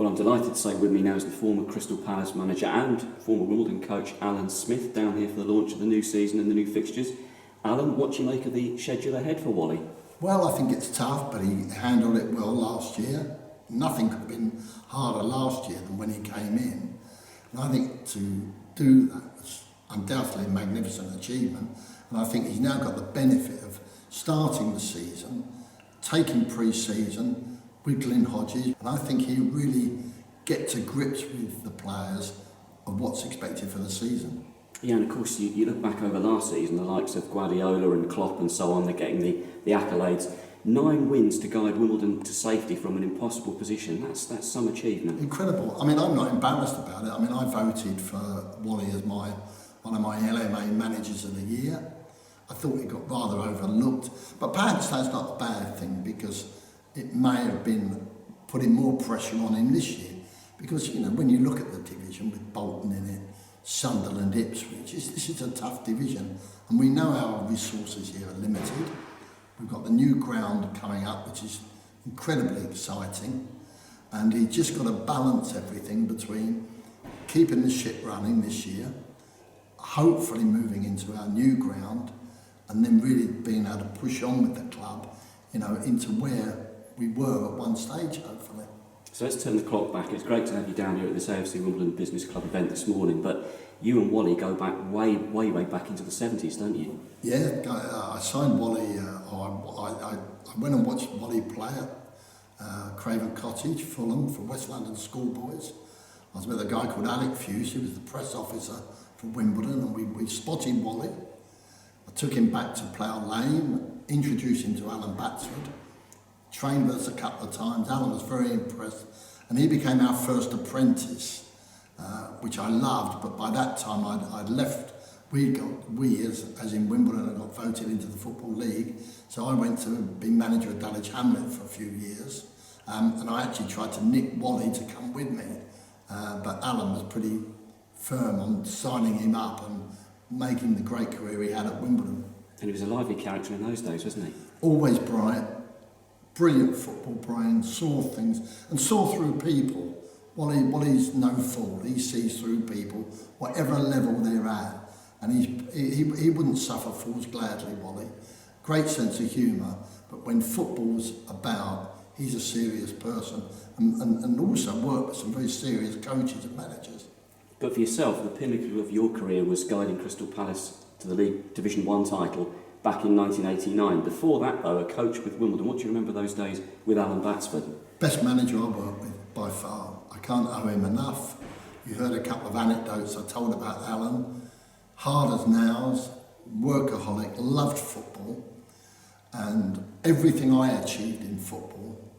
Well, I'm delighted to say with me now is the former Crystal Palace manager and former Wimbledon coach Alan Smith, down here for the launch of the new season and the new fixtures. Alan, what do you make of the schedule ahead for Wally? Well, I think it's tough, but he handled it well last year. Nothing could have been harder last year than when he came in. And I think to do that was undoubtedly a magnificent achievement. And I think he's now got the benefit of starting the season, taking pre-season, Wiggling Hodges, and I think he really get to grips with the players of what's expected for the season. Yeah, and of course you look back over last season, the likes of Guardiola and Klopp and so on, they're getting the accolades. 9 wins to guide Wimbledon to safety from an impossible position. That's some achievement. Incredible. I mean, I'm not embarrassed about it. I mean, I voted for Wally as one of my LMA managers of the year. I thought he got rather overlooked, but perhaps that's not a bad thing, because it may have been putting more pressure on him this year, because, you know, when you look at the division with Bolton in it, Sunderland, Ipswich, this is a tough division, and we know our resources here are limited. We've got the new ground coming up, which is incredibly exciting, and he's just got to balance everything between keeping the ship running this year, hopefully moving into our new ground, and then really being able to push on with the club, you know, into where we were at one stage, hopefully. So let's turn the clock back. It's great to have you down here at this AFC Wimbledon Business Club event this morning, but you and Wally go back way back into the 70s, don't you? Yeah, I signed Wally, I went and watched Wally play at Craven Cottage, Fulham, for West London schoolboys. I was with a guy called Alec Fuse, who was the press officer for Wimbledon, and we spotted Wally. I took him back to Plough Lane, introduced him to Alan Batsford, trained with us a couple of times. Alan was very impressed, and he became our first apprentice, which I loved, but by that time I'd left. We as in Wimbledon, had got voted into the Football League, so I went to be manager of Dulwich Hamlet for a few years, and I actually tried to nick Wally to come with me, but Alan was pretty firm on signing him up and making the great career he had at Wimbledon. And he was a lively character in those days, wasn't he? Always bright, brilliant football brain, saw things and saw through people. Wally's no fool. He sees through people, whatever level they're at, and he wouldn't suffer fools gladly, Wally. Great sense of humour, but when football's about, he's a serious person, and also worked with some very serious coaches and managers. But for yourself, the pinnacle of your career was guiding Crystal Palace to the League Division 1 title back in 1989. Before that, though, a coach with Wimbledon. What do you remember those days with Alan Batsford? Best manager I worked with, by far. I can't owe him enough. You heard a couple of anecdotes I told about Alan. Hard as nails, workaholic, loved football, and everything I achieved in football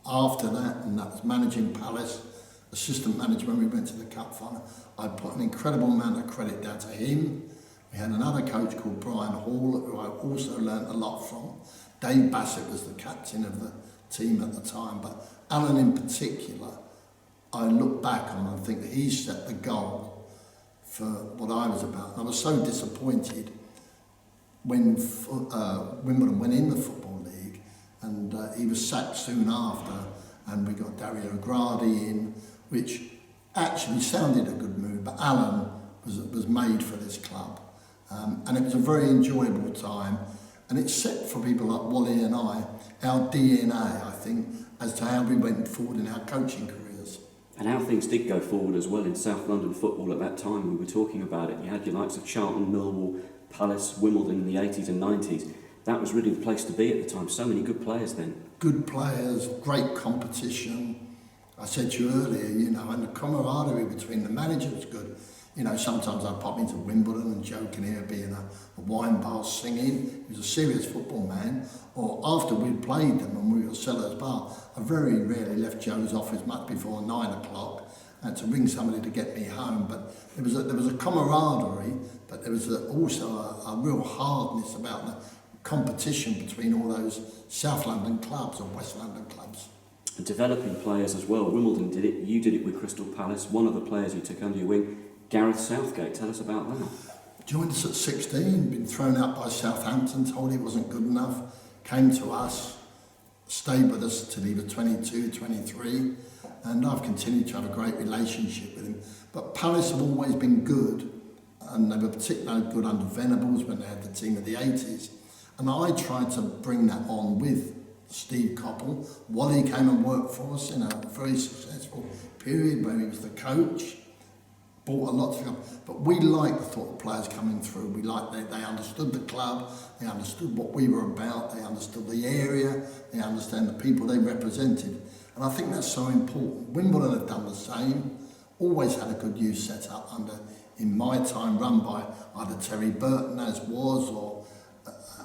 after that, and that was managing Palace, assistant manager when we went to the cup final, I put an incredible amount of credit down to him. We had another coach called Brian Hall, who I also learnt a lot from. Dave Bassett was the captain of the team at the time, but Alan in particular, I look back on and think that he set the goal for what I was about. And I was so disappointed when Wimbledon went in the Football League, and he was sacked soon after, and we got Dario Gradi in, which actually sounded a good move, but Alan was made for this club. And it was a very enjoyable time, and it set for people like Wally and I our DNA, I think, as to how we went forward in our coaching careers. And how things did go forward as well in South London football at that time. We were talking about it. You had your likes of Charlton, Millwall, Palace, Wimbledon in the 80s and 90s. That was really the place to be at the time. So many good players then. Good players, great competition. I said to you earlier, you know, and the camaraderie between the manager was good. You know, sometimes I'd pop into Wimbledon and joke in here being a wine bar singing. He was a serious football man. Or after we'd played them and we were at Sellers Bar, I very rarely left Joe's office much before 9 o'clock. I had to ring somebody to get me home. But there was a camaraderie, but there was also a real hardness about the competition between all those South London clubs or West London clubs. And developing players as well. Wimbledon did it. You did it with Crystal Palace. One of the players you took under your wing, Gareth Southgate. Tell us about that. Joined us at 16, been thrown out by Southampton, told he wasn't good enough, came to us, stayed with us till he was 22, 23, and I've continued to have a great relationship with him. But Palace have always been good, and they were particularly good under Venables when they had the team of the 80s. And I tried to bring that on with Steve Coppell. Wally came and worked for us in a very successful period where he was the coach. Bought a lot to come, but we liked the thought of players coming through. We liked they understood the club, they understood what we were about, they understood the area, they understand the people they represented, and I think that's so important. Wimbledon have done the same. Always had a good youth set up under, in my time, run by either Terry Burton as was or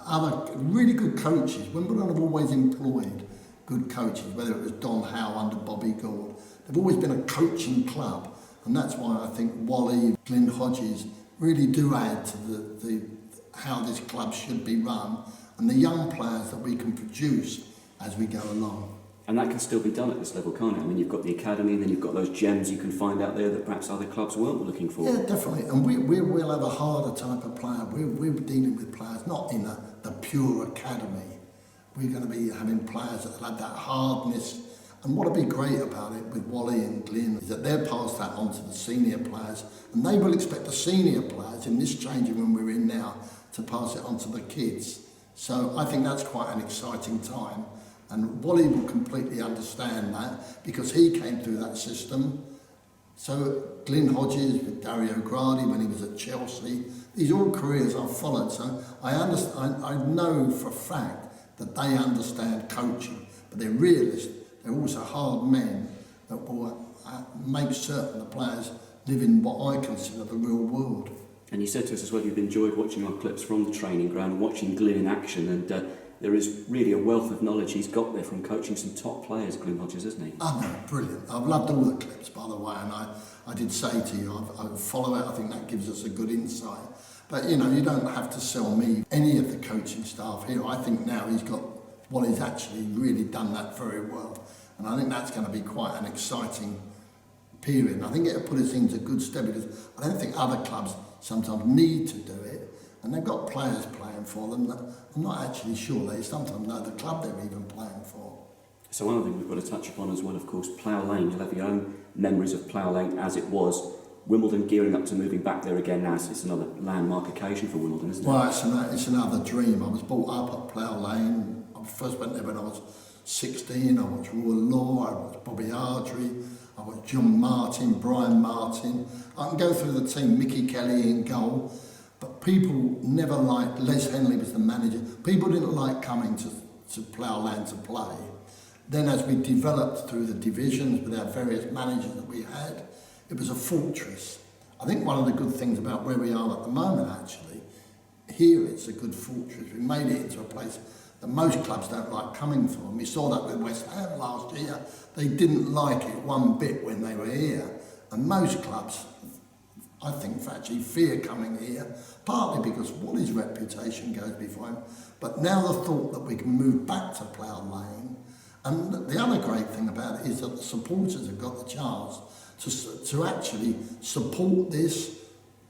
other really good coaches. Wimbledon have always employed good coaches, whether it was Don Howe under Bobby Gould. They've always been a coaching club. And that's why I think Wally, Glyn Hodges really do add to the how this club should be run and the young players that we can produce as we go along. And that can still be done at this level, can't it? I mean, you've got the academy, and then you've got those gems you can find out there that perhaps other clubs weren't looking for. Yeah, definitely. And we'll have a harder type of player. We're dealing with players not in the pure academy. We're going to be having players that have that hardness. And what would be great about it with Wally and Glyn is that they'll pass that on to the senior players, and they will expect the senior players in this changing room we're in now to pass it on to the kids. So I think that's quite an exciting time, and Wally will completely understand that because he came through that system. So Glyn Hodges with Dario Gradi when he was at Chelsea, these are all careers I've followed, so I know for a fact that they understand coaching, but they're realists. They're also hard men that will make certain the players live in what I consider the real world. And you said to us as well you've enjoyed watching our clips from the training ground, watching Glyn in action, and there is really a wealth of knowledge he's got there from coaching some top players, Glyn Hodges, isn't he? Oh no, brilliant. I've loved all the clips, by the way, and I did say to you, I follow it. I think that gives us a good insight. But, you know, you don't have to sell me any of the coaching staff here. I think now he's got what he's actually really done that very well. And I think that's going to be quite an exciting period. And I think it'll put us into good stead because I don't think other clubs sometimes need to do it. And they've got players playing for them that I'm not actually sure they sometimes know the club they're even playing for. So one other thing we've got to touch upon as well, of course, Plough Lane. You'll have your own memories of Plough Lane as it was. Wimbledon gearing up to moving back there again now, so it's another landmark occasion for Wimbledon, isn't it? Well, it's another dream. I was brought up at Plough Lane. I first went there when I was 16. I watched Royal Law, I watched Bobby Ardrey, I watched John Martin, Brian Martin. I can go through the team, Mickey Kelly in goal, but people never liked, Les Henley was the manager, people didn't like coming to Plough Lane to play. Then as we developed through the divisions with our various managers that we had, it was a fortress. I think one of the good things about where we are at the moment actually, here it's a good fortress. We made it into a place that most clubs don't like coming from. We saw that with West Ham last year. They didn't like it one bit when they were here. And most clubs, I think, actually fear coming here, partly because Wally's reputation goes before him, but now the thought that we can move back to Plough Lane. And the other great thing about it is that the supporters have got the chance to actually support this,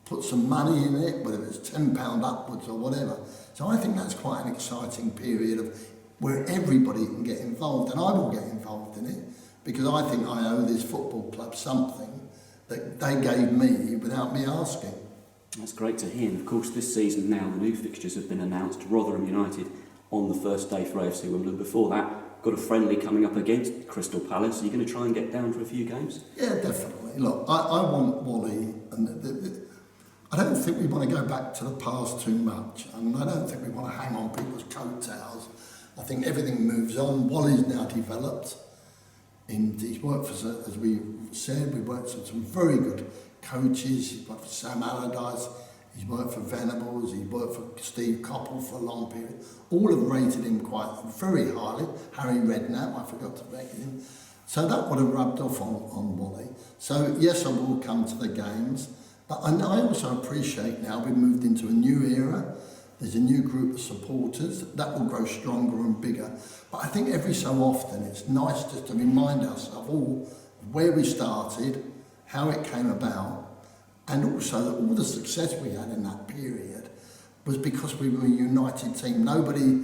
put some money in it, whether it's £10 upwards or whatever. So I think that's quite an exciting period of where everybody can get involved, and I will get involved in it because I think I owe this football club something that they gave me without me asking. That's great to hear. And of course, this season now, the new fixtures have been announced. Rotherham United on the first day for AFC Wimbledon. Before that, got a friendly coming up against Crystal Palace. Are you going to try and get down for a few games? Yeah, definitely. Look, I want Wally, and I don't think we want to go back to the past too much, and I don't think we want to hang on people's coattails. I think everything moves on. Wally's now developed. He's worked for, as we said, we worked for some very good coaches. He's worked for Sam Allardyce, he's worked for Venables, he's worked for Steve Coppell for a long period. All have rated him very highly. Harry Redknapp, I forgot to rate him. So that would have rubbed off on Wally. So yes, I will come to the games. But I also appreciate now we've moved into a new era. There's a new group of supporters that will grow stronger and bigger. But I think every so often it's nice just to remind ourselves all where we started, how it came about, and also that all the success we had in that period was because we were a united team. Nobody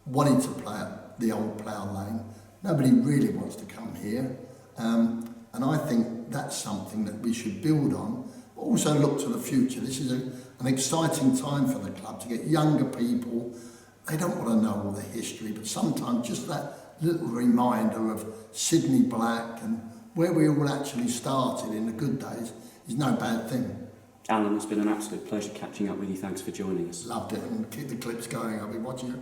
wanted to play at the old Plough Lane. Nobody really wants to come here. And I think that's something that we should build on, but also look to the future. This is an exciting time for the club to get younger people. They don't want to know all the history, but sometimes just that little reminder of Sydney Black and where we all actually started in the good days is no bad thing. Alan, it's been an absolute pleasure catching up with you. Thanks for joining us. Loved it, and keep the clips going. I'll be watching it.